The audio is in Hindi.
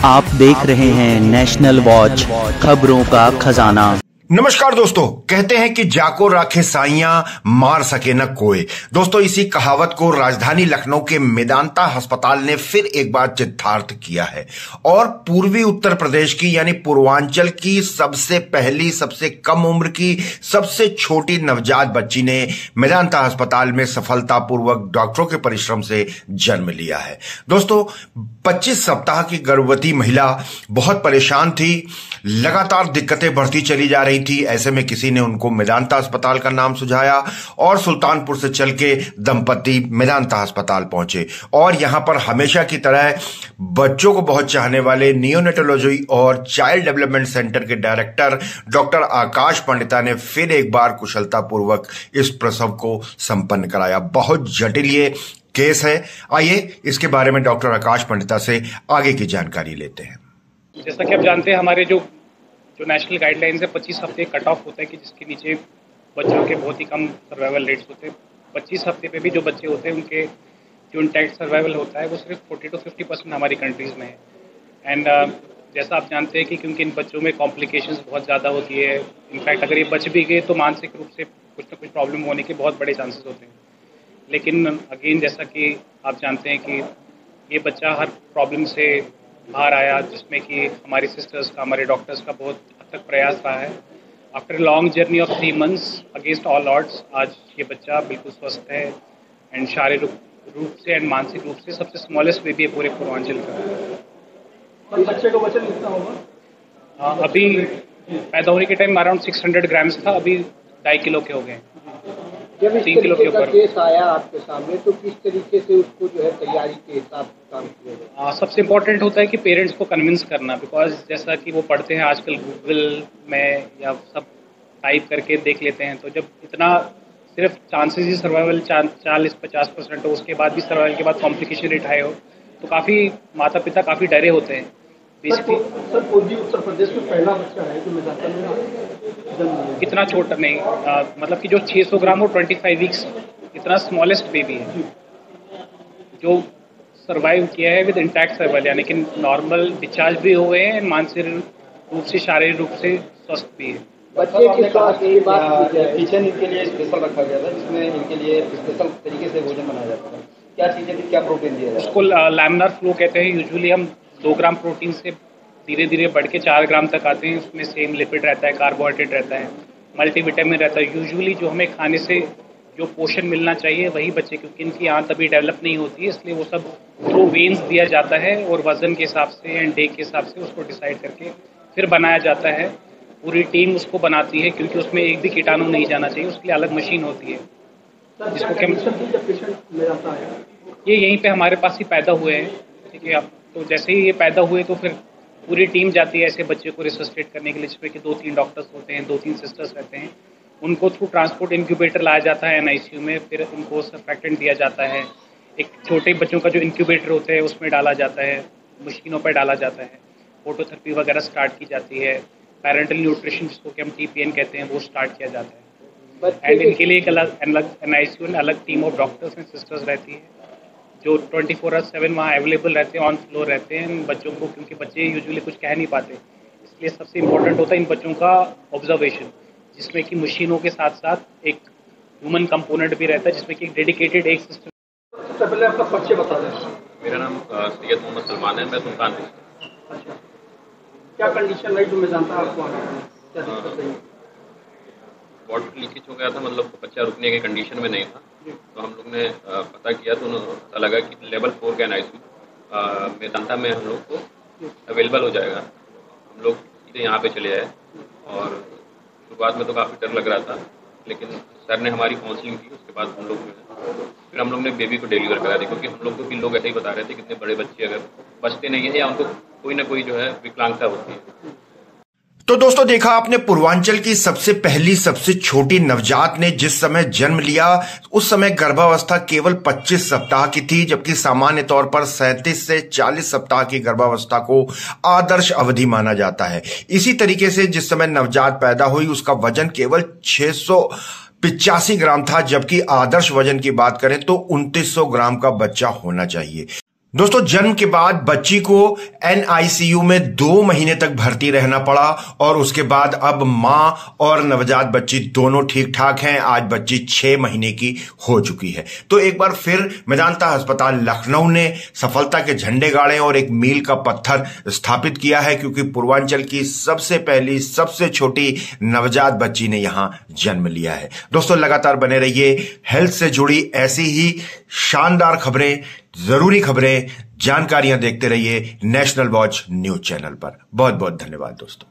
आप देख रहे हैं नेशनल वॉच, खबरों का खजाना। नमस्कार दोस्तों, कहते हैं कि जाको राखे साइयां मार सके न कोई। दोस्तों, इसी कहावत को राजधानी लखनऊ के मेदांता अस्पताल ने फिर एक बार चित्तार्थ किया है और पूर्वी उत्तर प्रदेश की यानी पूर्वांचल की सबसे पहली, सबसे कम उम्र की, सबसे छोटी नवजात बच्ची ने मेदांता अस्पताल में सफलतापूर्वक डॉक्टरों के परिश्रम से जन्म लिया है। दोस्तों, 25 सप्ताह की गर्भवती महिला बहुत परेशान थी, लगातार दिक्कतें बढ़ती चली जा रही थी। ऐसे में किसी ने उनको मेदांता अस्पताल का नाम सुझाया और सुल्तानपुर से चल के दंपति मेदांता अस्पताल पहुंचे और यहां पर हमेशा की तरह बच्चों को बहुत चाहने वाले नियोनेटोलॉजी और चाइल्ड डेवलपमेंट सेंटर के डायरेक्टर डॉक्टर आकाश पंडिता ने फिर एक बार कुशलतापूर्वक इस प्रसव को संपन्न कराया। बहुत जटिल ये केस है। आइए इसके बारे में डॉक्टर आकाश पंडिता से आगे की जानकारी लेते हैं। जैसा कि आप जानते हैं, हमारे जो नेशनल गाइडलाइंस है 25 हफ्ते कट ऑफ होता है कि जिसके नीचे बच्चों के बहुत ही कम सर्वाइवल रेट्स होते हैं। 25 हफ्ते पे भी जो बच्चे होते हैं उनके जो इंटैक्ट सर्वाइवल होता है वो सिर्फ 40 to 50% हमारी कंट्रीज़ में है। एंड जैसा आप जानते हैं कि क्योंकि इन बच्चों में कॉम्प्लिकेशंस बहुत ज़्यादा होती है। इनफैक्ट अगर ये बच भी गए तो मानसिक रूप से कुछ ना कुछ प्रॉब्लम होने के बहुत बड़े चांसेस होते हैं। लेकिन अगेन, जैसा कि आप जानते हैं कि ये बच्चा हर प्रॉब्लम से बाहर आया, जिसमें कि हमारी सिस्टर्स का, हमारे डॉक्टर्स का बहुत हद तक प्रयास रहा है। After long journey of 3 months against all odds आज ये बच्चा बिल्कुल स्वस्थ है एंड शारीरिक रूप से एंड मानसिक रूप से सबसे स्मॉलेस्ट बेबी है पूरे पूर्वांचल का। बच्चे का वजन कितना होगा? अभी पैदा होने के टाइम अराउंड 600 ग्राम्स था, अभी 2.5 किलो के हो गए। जब इस 3 किलो के ऊपर केस आया आपके सामने तो किस तरीके से उसको जो है तैयारी के हिसाब से काम किया गया? सबसे इम्पोर्टेंट होता है कि पेरेंट्स को कन्विंस करना, बिकॉज जैसा कि वो पढ़ते हैं आजकल गूगल में या सब टाइप करके देख लेते हैं, तो जब इतना सिर्फ चांसेस ही सर्वाइवल 40-50% हो, उसके बाद भी सर्वाइवल के बाद कॉम्प्लिकेशन रेट हाई हो, तो काफ़ी माता पिता काफ़ी डरे होते हैं बेसिकली। सर, पूर्वी उत्तर प्रदेश में पहला बच्चा है जो मेदांता में इतना छोटा नहीं, मतलब कि जो 600 ग्राम और 25 वीक्स इतना स्मॉलेस्ट बेबी है जो सर्वाइव किया है विद इंटैक्ट सर्वाइवल, यानी कि नॉर्मल डिस्चार्ज भी हुए हैं, मानसिक रूप से, शारीरिक रूप से स्वस्थ भी है। बच्चे के स्वास्थ्य की बात किचन इनके लिए स्पेशल रखा गया था, जिसमें इनके लिए स्पेशल तरीके से भोजन बनाया जाता है। क्या चीज़ें थी, क्या प्रोटीन दिया जाता है? उसको लैमिनार फ्लो कहते हैं। यूजुअली हम 2 ग्राम प्रोटीन से धीरे धीरे बढ़ के 4 ग्राम तक आते हैं। उसमें सेम लिपिड रहता है, कार्बोहाइड्रेट रहता है, मल्टीविटामिन रहता है। यूजुअली जो हमें खाने से जो पोषण मिलना चाहिए वही बच्चे, क्योंकि इनकी आंत अभी डेवलप नहीं होती है, इसलिए वो सब थ्रू वेन्स दिया जाता है और वजन के हिसाब से एंड डे के हिसाब से उसको डिसाइड करके फिर बनाया जाता है। पूरी टीम उसको बनाती है क्योंकि उसमें एक भी कीटाणु नहीं जाना चाहिए, उसके लिए अलग मशीन होती है जिसको ये यहीं पे हमारे पास ही पैदा हुए हैं। ठीक है, अब तो जैसे ही ये पैदा हुए तो फिर पूरी टीम जाती है ऐसे बच्चे को रिसस्टेट करने के लिए, जिसमें कि 2-3 डॉक्टर्स होते हैं, 2-3 सिस्टर्स रहते हैं। उनको थ्रू ट्रांसपोर्ट इंक्यूबेटर लाया जाता है NICU में, फिर उनको सर्फेक्टेंट दिया जाता है। एक छोटे बच्चों का जो इंक्यूबेटर होता है उसमें डाला जाता है, मशीनों पर डाला जाता है। फोटोथेरेपी वगैरह स्टार्ट की जाती है। पेरेंटल न्यूट्रिशन, जिसको कि हम TPN कहते हैं, वो स्टार्ट किया जाता है। एंड इनके लिए एक अलग NICU में अलग team of doctors and sisters रहती है जो 24/7 वहाँ अवेलेबल रहते हैं, ऑन फ्लोर रहते हैं इन बच्चों को, क्योंकि बच्चे यूजुअली कुछ कह नहीं पाते। इसलिए सबसे इम्पोर्टेंट होता है इन बच्चों का ऑब्जर्वेशन, जिसमें कि मशीनों के साथ साथ एक ह्यूमन कंपोनेंट भी रहता है, जिसमें कि डिडिकेटेड एक सिस्टम। सबसे पहले आपका परिचय बता दें। मेरा नाम सैयद मोहम्मद सलमान है, मैं सुल्तानपुर से। अच्छा, क्या कंडीशन रही जो मेदांता आपको आना है? क्या दिक्कत रही? वाटर लीकेज हो गया था, मतलब बच्चा रुकने की कंडीशन में नहीं था। तो हम लोग ने पता किया तो पता लगा कि लेवल 4 का NICU मेदांता में हम लोग को अवेलेबल हो जाएगा। हम लोग सीधे यहाँ पे चले आए और शुरुआत में तो काफ़ी डर लग रहा था, लेकिन सर ने हमारी काउंसलिंग की। उसके बाद हम लोग ने बेबी को डिलीवर करा दी, क्योंकि हम लोग को भी लोग ऐसे ही बता रहे थे कितने बड़े बच्चे अगर बचते नहीं है या उनको कोई ना कोई जो है विकलांगता होती है। तो दोस्तों, देखा आपने, पूर्वांचल की सबसे पहली, सबसे छोटी नवजात ने जिस समय जन्म लिया उस समय गर्भावस्था केवल 25 सप्ताह की थी, जबकि सामान्य तौर पर 37 से 40 सप्ताह की गर्भावस्था को आदर्श अवधि माना जाता है। इसी तरीके से जिस समय नवजात पैदा हुई उसका वजन केवल 685 ग्राम था, जबकि आदर्श वजन की बात करें तो 2900 ग्राम का बच्चा होना चाहिए। दोस्तों, जन्म के बाद बच्ची को NICU में 2 महीने तक भर्ती रहना पड़ा और उसके बाद अब मां और नवजात बच्ची दोनों ठीक ठाक हैं। आज बच्ची 6 महीने की हो चुकी है। तो एक बार फिर मेदांता अस्पताल लखनऊ ने सफलता के झंडे गाड़े और एक मील का पत्थर स्थापित किया है, क्योंकि पूर्वांचल की सबसे पहली सबसे छोटी नवजात बच्ची ने यहां जन्म लिया है। दोस्तों, लगातार बने रहिए हेल्थ से जुड़ी ऐसी ही शानदार खबरें, जरूरी खबरें, जानकारियां देखते रहिए नेशनल वॉच न्यूज चैनल पर। बहुत बहुत धन्यवाद दोस्तों।